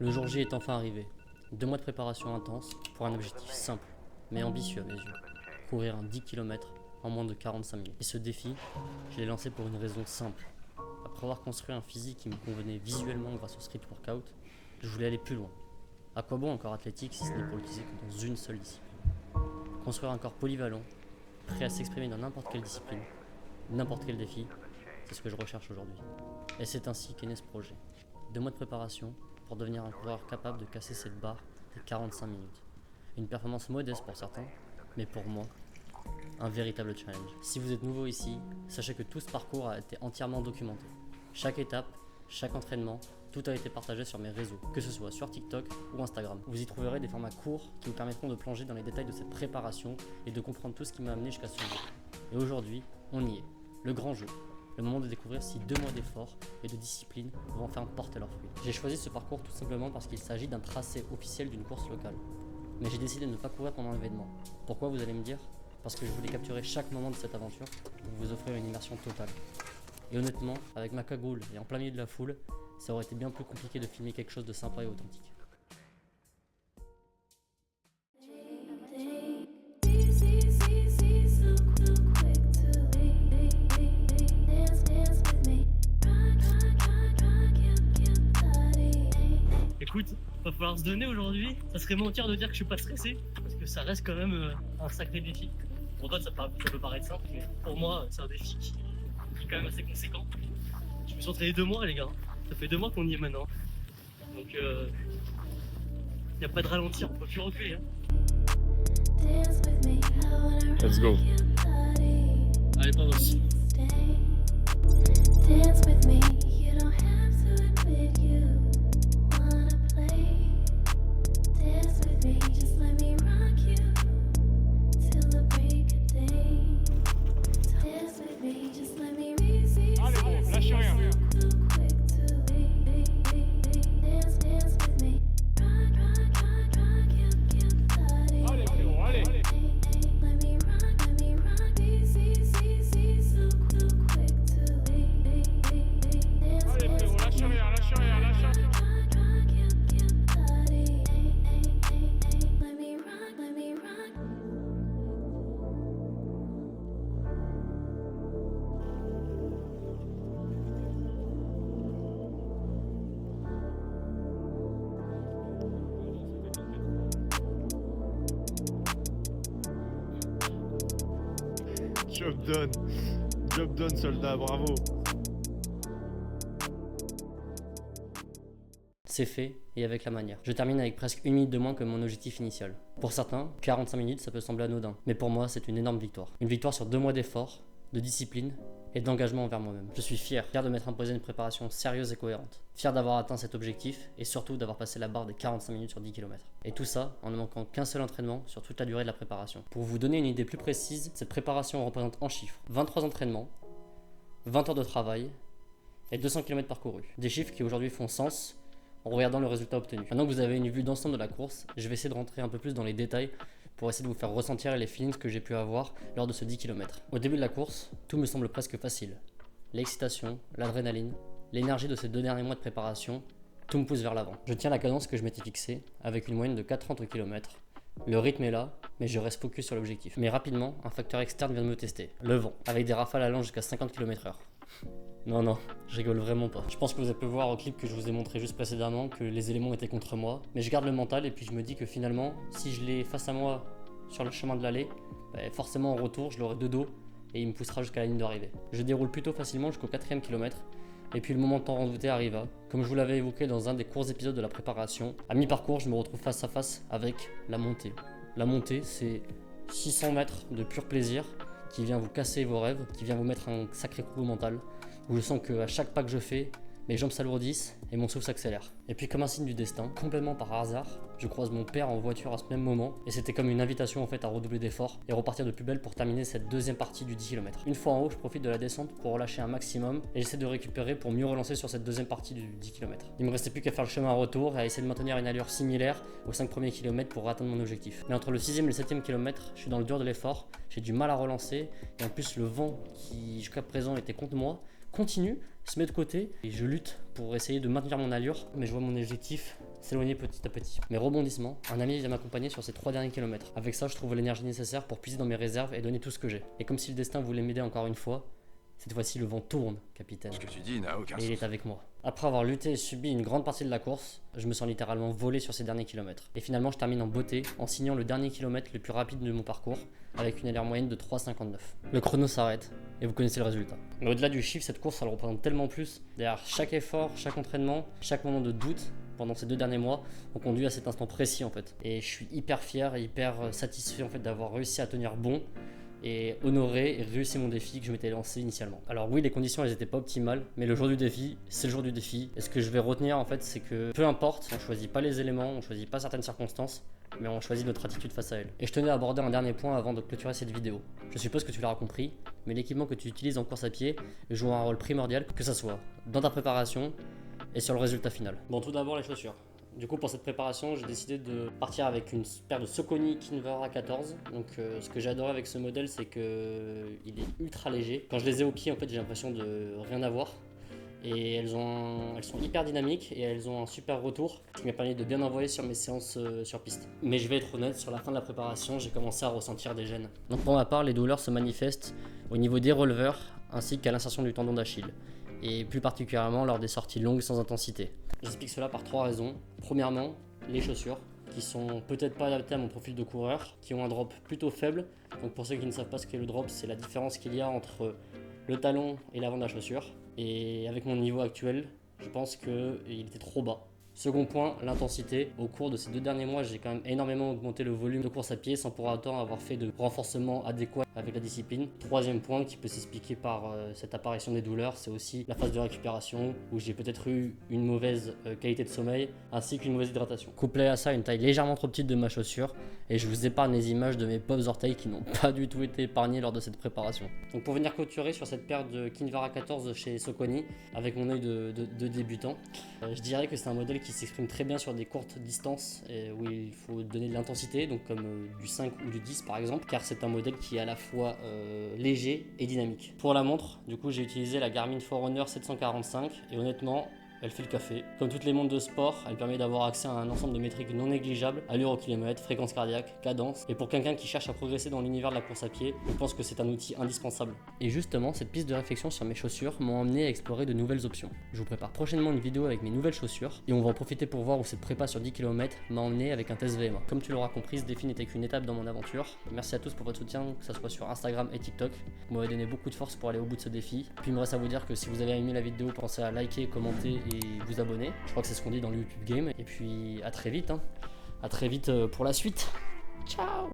Le jour J est enfin arrivé. 2 mois de préparation intense pour un objectif simple, mais ambitieux à mes yeux. Courir un 10 km en moins de 45 minutes. Et ce défi, je l'ai lancé pour une raison simple. Après avoir construit un physique qui me convenait visuellement grâce au street workout, je voulais aller plus loin. À quoi bon un corps athlétique si ce n'est pour l'utiliser que dans une seule discipline? Construire un corps polyvalent, prêt à s'exprimer dans n'importe quelle discipline, n'importe quel défi, c'est ce que je recherche aujourd'hui. Et c'est ainsi qu'est né ce projet. 2 mois de préparation pour devenir un coureur capable de casser cette barre des 45 minutes. Une performance modeste pour certains, mais pour moi, un véritable challenge. Si vous êtes nouveau ici, sachez que tout ce parcours a été entièrement documenté. Chaque étape, chaque entraînement, tout a été partagé sur mes réseaux, que ce soit sur TikTok ou Instagram. Vous y trouverez des formats courts qui vous permettront de plonger dans les détails de cette préparation et de comprendre tout ce qui m'a amené jusqu'à ce jour. Et aujourd'hui, on y est, le grand jeu. Le moment de découvrir si 2 mois d'efforts et de discipline vont enfin porter leurs fruits. J'ai choisi ce parcours tout simplement parce qu'il s'agit d'un tracé officiel d'une course locale. Mais j'ai décidé de ne pas courir pendant l'événement. Pourquoi, vous allez me dire? Parce que je voulais capturer chaque moment de cette aventure pour vous offrir une immersion totale. Et honnêtement, avec ma cagoule et en plein milieu de la foule, ça aurait été bien plus compliqué de filmer quelque chose de sympa et authentique. Écoute, va falloir se donner aujourd'hui. Ça serait mentir de dire que je suis pas stressé, parce que ça reste quand même un sacré défi. Pour toi, ça peut paraître simple, mais pour moi, c'est un défi qui est quand même assez conséquent. Je me suis entraîné 2 mois, les gars. Ça fait 2 mois qu'on y est maintenant. Donc, y a pas de ralentir, on peut plus reculer. Hein. Let's go. Allez, pas aussi. Dance with me, you don't have to admit you wanna play. Dance with me, just let me rock you till the break of day. Dance with me, just let me resist. Allez, bon, lâchez rien. Too quick to dance, dance with me. Rock your body. Allez, frérot, allez. Let me rock, easy, so quick to dance. Allez, frérot, lâchez rien, lâchez rien, lâchez rien. Let me rock. Job done. Job done, soldat, bravo. C'est fait, et avec la manière. Je termine avec presque 1 minute de moins que mon objectif initial. Pour certains, 45 minutes, ça peut sembler anodin. Mais pour moi, c'est une énorme victoire. Une victoire sur 2 mois d'efforts, de discipline et d'engagement envers moi-même. Je suis fier de m'être imposé une préparation sérieuse et cohérente. Fier d'avoir atteint cet objectif et surtout d'avoir passé la barre des 45 minutes sur 10 km. Et tout ça en ne manquant qu'un seul entraînement sur toute la durée de la préparation. Pour vous donner une idée plus précise, cette préparation représente en chiffres 23 entraînements, 20 heures de travail et 200 km parcourus. Des chiffres qui aujourd'hui font sens en regardant le résultat obtenu. Maintenant que vous avez une vue d'ensemble de la course, je vais essayer de rentrer un peu plus dans les détails pour essayer de vous faire ressentir les feelings que j'ai pu avoir lors de ce 10 km. Au début de la course, tout me semble presque facile. L'excitation, l'adrénaline, l'énergie de ces 2 derniers mois de préparation, tout me pousse vers l'avant. Je tiens la cadence que je m'étais fixée avec une moyenne de 4,30 km. Le rythme est là, mais je reste focus sur l'objectif. Mais rapidement, un facteur externe vient de me tester. Le vent, avec des rafales allant jusqu'à 50 km/h. Non, je rigole vraiment pas. Je pense que vous avez pu voir au clip que je vous ai montré juste précédemment que les éléments étaient contre moi. Mais je garde le mental et puis je me dis que finalement, si je l'ai face à moi sur le chemin de l'aller, forcément en retour, je l'aurai de dos et il me poussera jusqu'à la ligne d'arrivée. Je déroule plutôt facilement jusqu'au 4e kilomètre. Et puis le moment tant redouté arriva. Comme je vous l'avais évoqué dans un des courts épisodes de la préparation, à mi-parcours, je me retrouve face à face avec la montée. La montée, c'est 600 mètres de pur plaisir qui vient vous casser vos rêves, qui vient vous mettre un sacré coup mental, où je sens qu'à chaque pas que je fais, mes jambes s'alourdissent et mon souffle s'accélère. Et puis comme un signe du destin, complètement par hasard, je croise mon père en voiture à ce même moment et c'était comme une invitation en fait à redoubler d'efforts et repartir de plus belle pour terminer cette 2e partie du 10 km. Une fois en haut, je profite de la descente pour relâcher un maximum et j'essaie de récupérer pour mieux relancer sur cette 2e partie du 10 km. Il me restait plus qu'à faire le chemin en retour et à essayer de maintenir une allure similaire aux 5 premiers kilomètres pour atteindre mon objectif. Mais entre le 6e et le 7e kilomètre, je suis dans le dur de l'effort, j'ai du mal à relancer et en plus le vent qui jusqu'à présent était contre moi continue, se met de côté et je lutte pour essayer de maintenir mon allure, mais je vois mon objectif s'éloigner petit à petit. Mes rebondissements, un ami vient m'accompagner sur ces 3 derniers kilomètres. Avec ça, je trouve l'énergie nécessaire pour puiser dans mes réserves et donner tout ce que j'ai. Et comme si le destin voulait m'aider encore une fois, cette fois-ci le vent tourne, capitaine. Ce que tu dis n'a aucun Et il sens. est avec moi. Après avoir lutté et subi une grande partie de la course, je me sens littéralement volé sur ces derniers kilomètres. Et finalement, je termine en beauté en signant le dernier kilomètre le plus rapide de mon parcours, avec une allure moyenne de 3,59. Le chrono s'arrête, et vous connaissez le résultat. Mais au-delà du chiffre, cette course, elle représente tellement plus. Derrière chaque effort, chaque entraînement, chaque moment de doute, pendant ces 2 derniers mois, ont conduit à cet instant précis en fait. Et je suis hyper fier et hyper satisfait en fait d'avoir réussi à tenir bon et honorer et réussir mon défi que je m'étais lancé initialement. Alors oui, les conditions elles étaient pas optimales, mais le jour du défi, c'est le jour du défi. Et ce que je vais retenir en fait, c'est que peu importe, on choisit pas les éléments, on choisit pas certaines circonstances, mais on choisit notre attitude face à elles. Et je tenais à aborder un dernier point avant de clôturer cette vidéo. Je suppose que tu l'auras compris, mais l'équipement que tu utilises en course à pied joue un rôle primordial, que ça soit dans ta préparation et sur le résultat final. Bon, tout d'abord les chaussures. Du coup, pour cette préparation, j'ai décidé de partir avec une paire de Saucony Kinvara 14. Donc, ce que j'ai adoré avec ce modèle, c'est que il est ultra léger. Quand je les ai au pied, en fait, j'ai l'impression de rien avoir. Et elles sont hyper dynamiques et elles ont un super retour qui m'a permis de bien envoyer sur mes séances sur piste. Mais je vais être honnête, sur la fin de la préparation, j'ai commencé à ressentir des gênes. Donc, pour ma part, les douleurs se manifestent au niveau des releveurs ainsi qu'à l'insertion du tendon d'Achille. Et plus particulièrement lors des sorties longues sans intensité. J'explique cela par 3 raisons. Premièrement, les chaussures, qui sont peut-être pas adaptées à mon profil de coureur, qui ont un drop plutôt faible. Donc pour ceux qui ne savent pas ce qu'est le drop, c'est la différence qu'il y a entre le talon et l'avant de la chaussure. Et avec mon niveau actuel, je pense qu'il était trop bas. Second point, l'intensité. Au cours de ces 2 derniers mois, j'ai quand même énormément augmenté le volume de course à pied sans pour autant avoir fait de renforcement adéquat avec la discipline. Troisième point qui peut s'expliquer par cette apparition des douleurs, c'est aussi la phase de récupération où j'ai peut-être eu une mauvaise qualité de sommeil ainsi qu'une mauvaise hydratation. Couplé à ça, une taille légèrement trop petite de ma chaussure et je vous épargne les images de mes pauvres orteils qui n'ont pas du tout été épargnés lors de cette préparation. Donc pour venir clôturer sur cette paire de Kinvara 14 chez Saucony avec mon œil de débutant, je dirais que c'est un modèle qui s'exprime très bien sur des courtes distances où il faut donner de l'intensité, donc comme du 5 ou du 10 par exemple, car c'est un modèle qui est à la fois léger et dynamique. Pour la montre, du coup j'ai utilisé la Garmin Forerunner 745 et honnêtement, elle fait le café. Comme toutes les montres de sport, elle permet d'avoir accès à un ensemble de métriques non négligeables, allure au kilomètre, fréquence cardiaque, cadence. Et pour quelqu'un qui cherche à progresser dans l'univers de la course à pied, je pense que c'est un outil indispensable. Et justement, cette piste de réflexion sur mes chaussures m'a emmené à explorer de nouvelles options. Je vous prépare prochainement une vidéo avec mes nouvelles chaussures et on va en profiter pour voir où cette prépa sur 10 km m'a emmené avec un test VMA. Comme tu l'auras compris, ce défi n'était qu'une étape dans mon aventure. Merci à tous pour votre soutien, que ce soit sur Instagram et TikTok. Vous m'avez donné beaucoup de force pour aller au bout de ce défi. Puis il me reste à vous dire que si vous avez aimé la vidéo, pensez à liker, commenter et vous abonner. Je crois que c'est ce qu'on dit dans le YouTube Game. Et puis à très vite. À très vite pour la suite. Ciao.